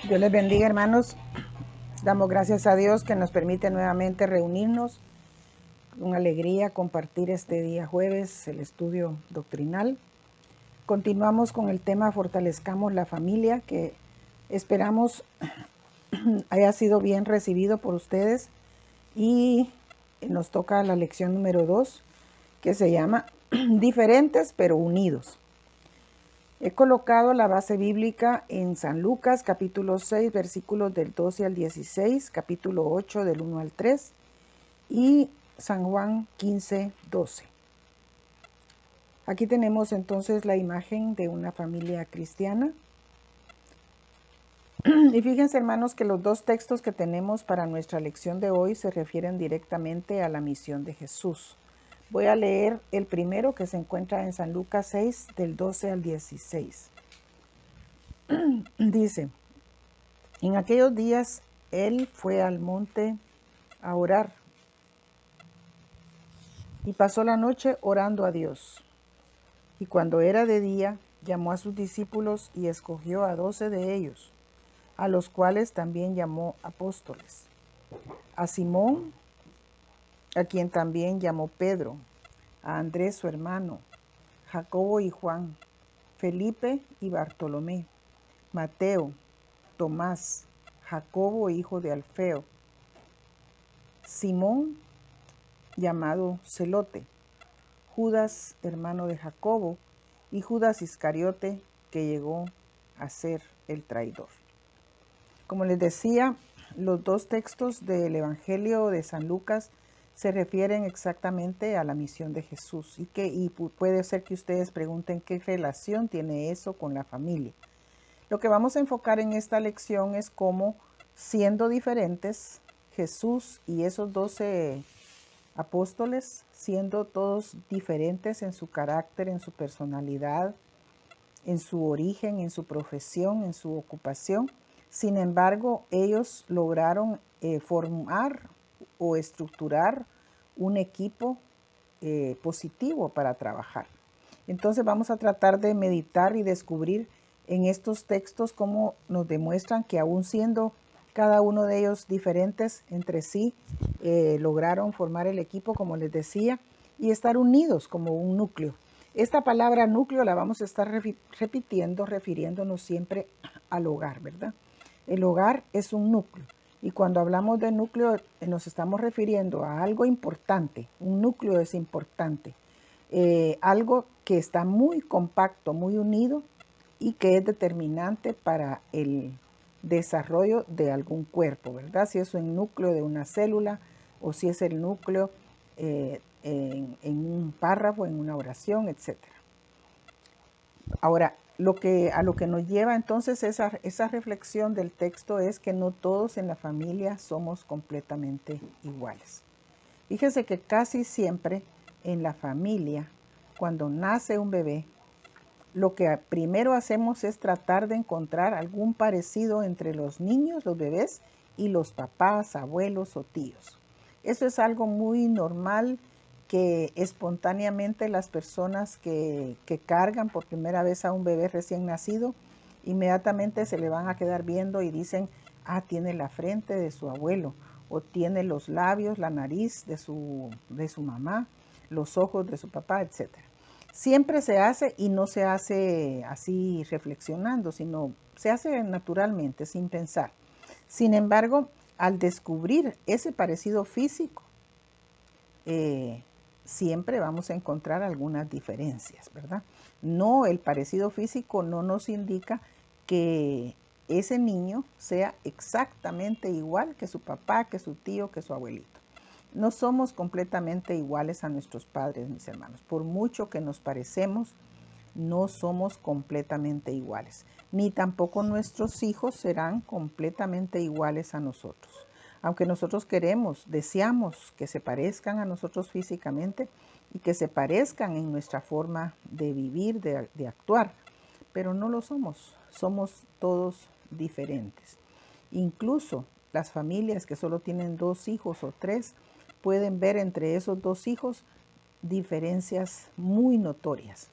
Dios les bendiga, hermanos. Damos gracias a Dios que nos permite nuevamente reunirnos con alegría, compartir este día jueves el estudio doctrinal. Continuamos con el tema Fortalezcamos la familia, que esperamos haya sido bien recibido por ustedes, y nos toca la lección número 2, que se llama Diferentes pero unidos. He colocado la base bíblica en San Lucas, capítulo 6, versículos del 12 al 16, capítulo 8, del 1 al 3, y San Juan 15, 12. Aquí tenemos entonces la imagen de una familia cristiana. Y fíjense, hermanos, que los dos textos que tenemos para nuestra lección de hoy se refieren directamente a la misión de Jesús. Voy a leer el primero, que se encuentra en San Lucas 6, del 12 al 16. Dice: en aquellos días él fue al monte a orar y pasó la noche orando a Dios. Y cuando era de día, llamó a sus discípulos y escogió a 12 de ellos, a los cuales también llamó apóstoles: a Simón, a quien también llamó Pedro, a Andrés su hermano, Jacobo y Juan, Felipe y Bartolomé, Mateo, Tomás, Jacobo hijo de Alfeo, Simón llamado Celote, Judas hermano de Jacobo, y Judas Iscariote, que llegó a ser el traidor. Como les decía, los dos textos del Evangelio de San Lucas se refieren exactamente a la misión de Jesús, y puede ser que ustedes pregunten qué relación tiene eso con la familia. Lo que vamos a enfocar en esta lección es cómo, siendo diferentes, Jesús y esos 12 apóstoles, siendo todos diferentes en su carácter, en su personalidad, en su origen, en su profesión, en su ocupación, sin embargo, ellos lograron formar o estructurar un equipo positivo para trabajar. Entonces vamos a tratar de meditar y descubrir en estos textos cómo nos demuestran que aún siendo cada uno de ellos diferentes entre sí, lograron formar el equipo, como les decía, y estar unidos como un núcleo. Esta palabra núcleo la vamos a estar repitiendo, refiriéndonos siempre al hogar, ¿verdad? El hogar es un núcleo, y cuando hablamos de núcleo nos estamos refiriendo a algo importante. Un núcleo es importante, algo que está muy compacto, muy unido, y que es determinante para el desarrollo de algún cuerpo, ¿verdad? Si es un núcleo de una célula, o si es el núcleo en un párrafo, en una oración, etc. Ahora, a lo que nos lleva entonces esa reflexión del texto es que no todos en la familia somos completamente iguales. Fíjese que casi siempre en la familia, cuando nace un bebé, lo que primero hacemos es tratar de encontrar algún parecido entre los niños, los bebés, y los papás, abuelos o tíos. Eso es algo muy normal, que espontáneamente las personas que cargan por primera vez a un bebé recién nacido, inmediatamente se le van a quedar viendo y dicen: ah, tiene la frente de su abuelo, o tiene los labios, la nariz de su mamá, los ojos de su papá, etc. Siempre se hace, y no se hace así reflexionando, sino se hace naturalmente, sin pensar. Sin embargo, al descubrir ese parecido físico, siempre vamos a encontrar algunas diferencias, ¿verdad? No, el parecido físico no nos indica que ese niño sea exactamente igual que su papá, que su tío, que su abuelito. No somos completamente iguales a nuestros padres, mis hermanos. Por mucho que nos parecemos, no somos completamente iguales. Ni tampoco nuestros hijos serán completamente iguales a nosotros. Aunque nosotros queremos, deseamos que se parezcan a nosotros físicamente y que se parezcan en nuestra forma de vivir, de actuar, pero no lo somos. Somos todos diferentes. Incluso las familias que solo tienen 2 hijos o 3 pueden ver entre esos 2 hijos diferencias muy notorias.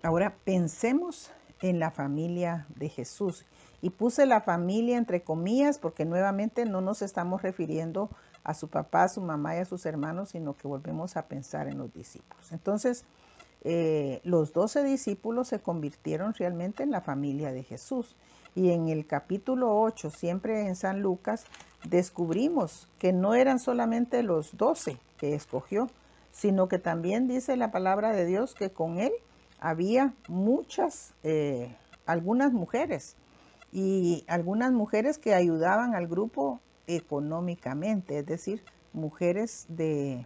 Ahora pensemos en la familia de Jesús. Y puse la familia entre comillas porque nuevamente no nos estamos refiriendo a su papá, a su mamá y a sus hermanos, sino que volvemos a pensar en los discípulos. Entonces, los 12 discípulos se convirtieron realmente en la familia de Jesús. Y en el capítulo 8, siempre en San Lucas, descubrimos que no eran solamente los 12 que escogió, sino que también dice la palabra de Dios que con él había algunas mujeres, y algunas mujeres que ayudaban al grupo económicamente, es decir, mujeres de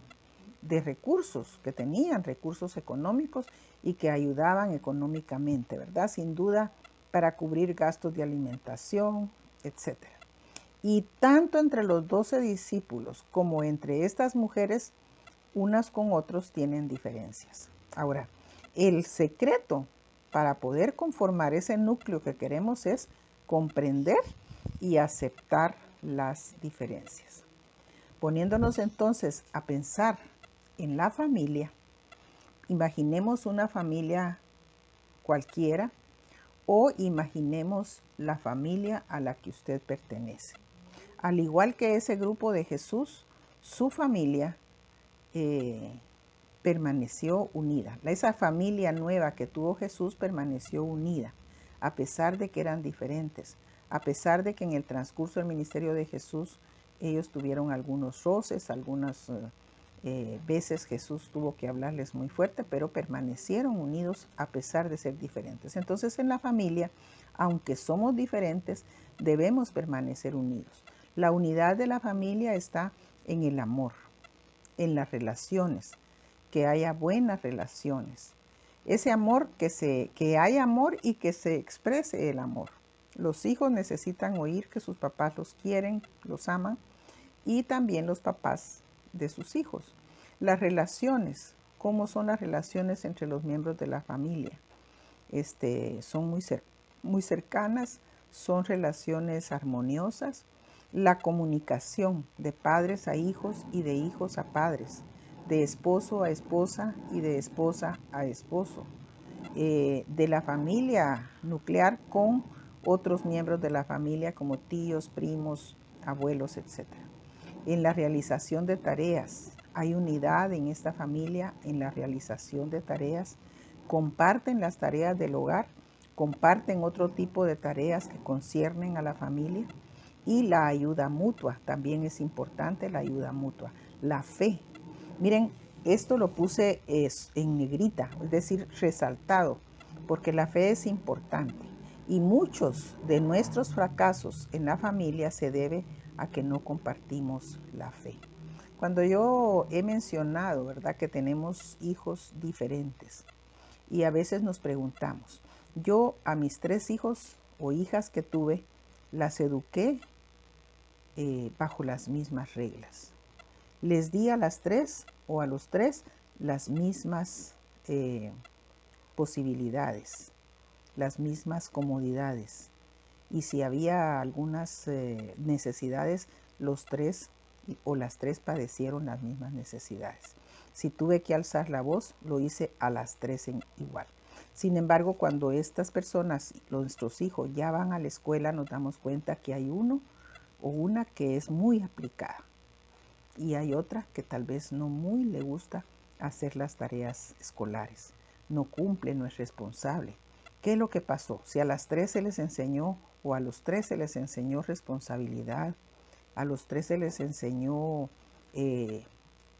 recursos, que tenían recursos económicos y que ayudaban económicamente, ¿verdad? Sin duda, para cubrir gastos de alimentación, etc. Y tanto entre los 12 discípulos como entre estas mujeres, unas con otros tienen diferencias. Ahora, el secreto para poder conformar ese núcleo que queremos es comprender y aceptar las diferencias. Poniéndonos entonces a pensar en la familia, imaginemos una familia cualquiera o imaginemos la familia a la que usted pertenece. Al igual que ese grupo de Jesús, su familia permaneció unida. Esa familia nueva que tuvo Jesús permaneció unida, a pesar de que eran diferentes, a pesar de que en el transcurso del ministerio de Jesús ellos tuvieron algunos roces, algunas veces Jesús tuvo que hablarles muy fuerte, pero permanecieron unidos a pesar de ser diferentes. Entonces, en la familia, aunque somos diferentes, debemos permanecer unidos. La unidad de la familia está en el amor, en las relaciones, que haya buenas relaciones. Ese amor, que haya amor y que se exprese el amor. Los hijos necesitan oír que sus papás los quieren, los aman, y también los papás de sus hijos. Las relaciones, ¿cómo son las relaciones entre los miembros de la familia? Son muy cercanas, son relaciones armoniosas. La comunicación de padres a hijos y de hijos a padres, de esposo a esposa y de esposa a esposo, de la familia nuclear con otros miembros de la familia como tíos, primos, abuelos, etc. En la realización de tareas, hay unidad en esta familia en la realización de tareas, comparten las tareas del hogar, comparten otro tipo de tareas que conciernen a la familia, y la ayuda mutua, también es importante la ayuda mutua. La fe, miren, esto lo puse en negrita, es decir, resaltado, porque la fe es importante. Y muchos de nuestros fracasos en la familia se debe a que no compartimos la fe. Cuando yo he mencionado, ¿verdad?, que tenemos hijos diferentes y a veces nos preguntamos, yo a mis 3 hijos o hijas que tuve, las eduqué bajo las mismas reglas. Les di a las 3 o a los 3 las mismas posibilidades, las mismas comodidades. Y si había algunas necesidades, los 3 o las 3 padecieron las mismas necesidades. Si tuve que alzar la voz, lo hice a las 3 en igual. Sin embargo, cuando estas personas, nuestros hijos, ya van a la escuela, nos damos cuenta que hay uno o una que es muy aplicada y hay otra que tal vez no muy le gusta hacer las tareas escolares. No cumple, no es responsable. ¿Qué es lo que pasó? Si a las 3 se les enseñó o a los 3 se les enseñó responsabilidad, a los 3 se les enseñó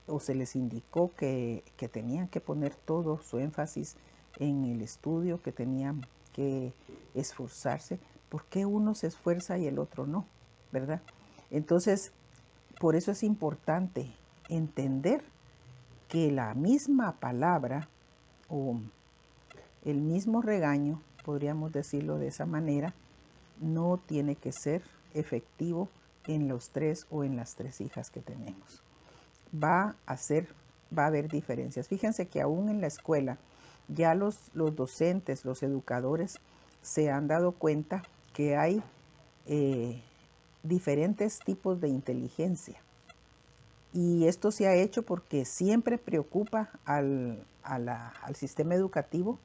o se les indicó que tenían que poner todo su énfasis en el estudio, que tenían que esforzarse, ¿por qué uno se esfuerza y el otro no? ¿Verdad? Entonces, por eso es importante entender que la misma palabra o el mismo regaño, podríamos decirlo de esa manera, no tiene que ser efectivo en los 3 o en las 3 hijas que tenemos. Va a haber diferencias. Fíjense que aún en la escuela ya los docentes, los educadores se han dado cuenta que hay diferentes tipos de inteligencia. Y esto se ha hecho porque siempre preocupa al sistema educativo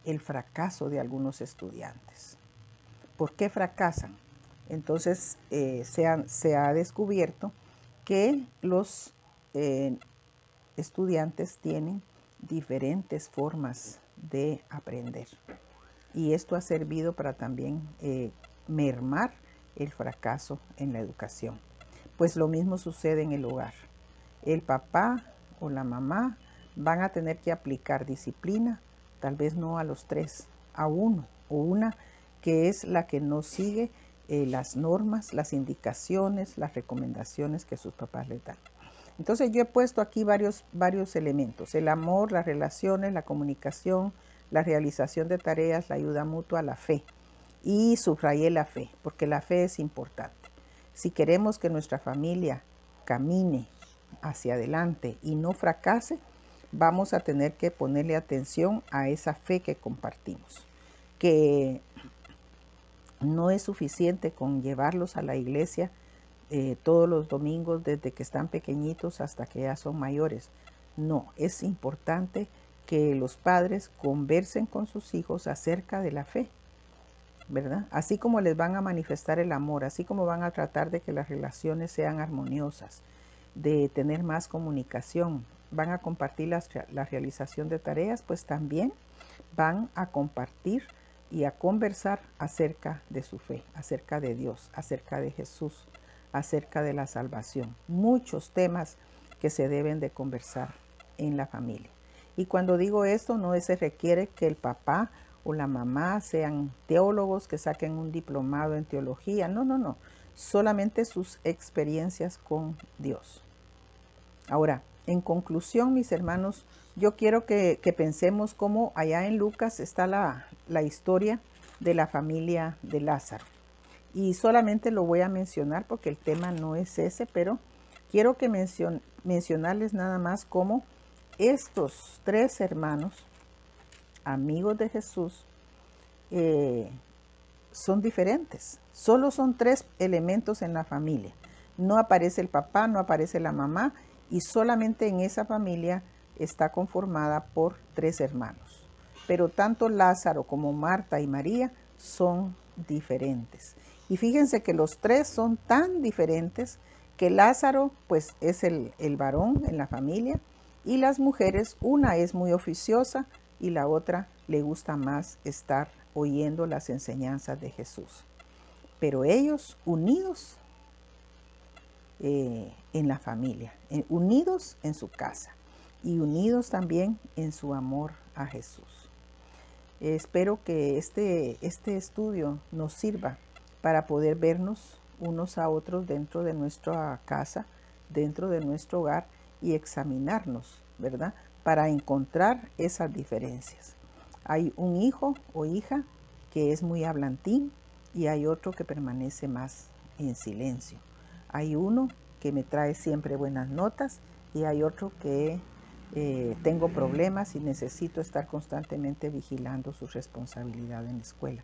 el fracaso de algunos estudiantes. ¿Por qué fracasan? Entonces se ha descubierto que los estudiantes tienen diferentes formas de aprender. Y esto ha servido para también mermar el fracaso en la educación. Pues lo mismo sucede en el hogar. El papá o la mamá van a tener que aplicar disciplina, tal vez no a los tres, a uno o una que es la que no sigue las normas, las indicaciones, las recomendaciones que sus papás le dan. Entonces yo he puesto aquí varios elementos: el amor, las relaciones, la comunicación, la realización de tareas, la ayuda mutua, la fe. Y subrayé la fe, porque la fe es importante. Si queremos que nuestra familia camine hacia adelante y no fracase, vamos a tener que ponerle atención a esa fe que compartimos. Que no es suficiente con llevarlos a la iglesia todos los domingos desde que están pequeñitos hasta que ya son mayores. No, es importante que los padres conversen con sus hijos acerca de la fe, ¿verdad? Así como les van a manifestar el amor, así como van a tratar de que las relaciones sean armoniosas, de tener más comunicación, van a compartir la realización de tareas, pues también van a compartir y a conversar acerca de su fe, acerca de Dios, acerca de Jesús, acerca de la salvación. Muchos temas que se deben de conversar en la familia. Y cuando digo esto, no se requiere que el papá o la mamá sean teólogos, que saquen un diplomado en teología. No, no, no. Solamente sus experiencias con Dios. Ahora, en conclusión, mis hermanos, yo quiero que pensemos cómo allá en Lucas está la historia de la familia de Lázaro. Y solamente lo voy a mencionar porque el tema no es ese, pero quiero que mencionarles nada más cómo estos tres hermanos, amigos de Jesús, son diferentes. Solo son tres elementos en la familia. No aparece el papá, no aparece la mamá, y solamente en esa familia está conformada por tres hermanos. Pero tanto Lázaro como Marta y María son diferentes. Y fíjense que los tres son tan diferentes que Lázaro pues es el varón en la familia, y las mujeres, una es muy oficiosa y la otra le gusta más estar oyendo las enseñanzas de Jesús. Pero ellos unidos en la familia, unidos en su casa y unidos también en su amor a Jesús. Espero que este estudio nos sirva para poder vernos unos a otros dentro de nuestra casa, dentro de nuestro hogar, y examinarnos, ¿verdad? Para encontrar esas diferencias. Hay un hijo o hija que es muy hablantín y hay otro que permanece más en silencio. Hay uno que me trae siempre buenas notas y hay otro que tengo problemas y necesito estar constantemente vigilando su responsabilidad en la escuela.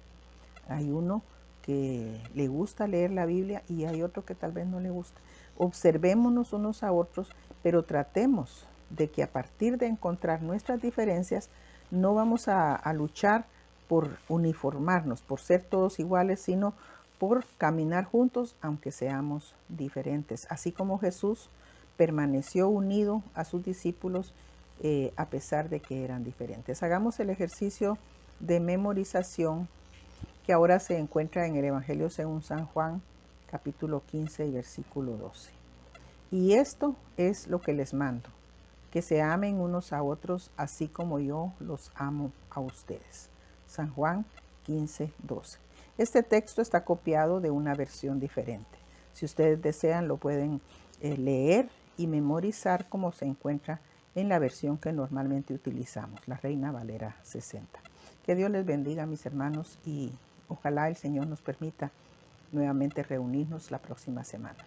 Hay uno que le gusta leer la Biblia y hay otro que tal vez no le gusta. Observémonos unos a otros, pero tratemos de que a partir de encontrar nuestras diferencias, no vamos a luchar por uniformarnos, por ser todos iguales, sino por caminar juntos aunque seamos diferentes. Así como Jesús permaneció unido a sus discípulos a pesar de que eran diferentes. Hagamos el ejercicio de memorización que ahora se encuentra en el Evangelio según San Juan, capítulo 15 y versículo 12. Y esto es lo que les mando, que se amen unos a otros así como yo los amo a ustedes. San Juan 15, 12. Este texto está copiado de una versión diferente. Si ustedes desean, lo pueden leer y memorizar como se encuentra en la versión que normalmente utilizamos, la Reina Valera 60. Que Dios les bendiga, mis hermanos, y ojalá el Señor nos permita nuevamente reunirnos la próxima semana.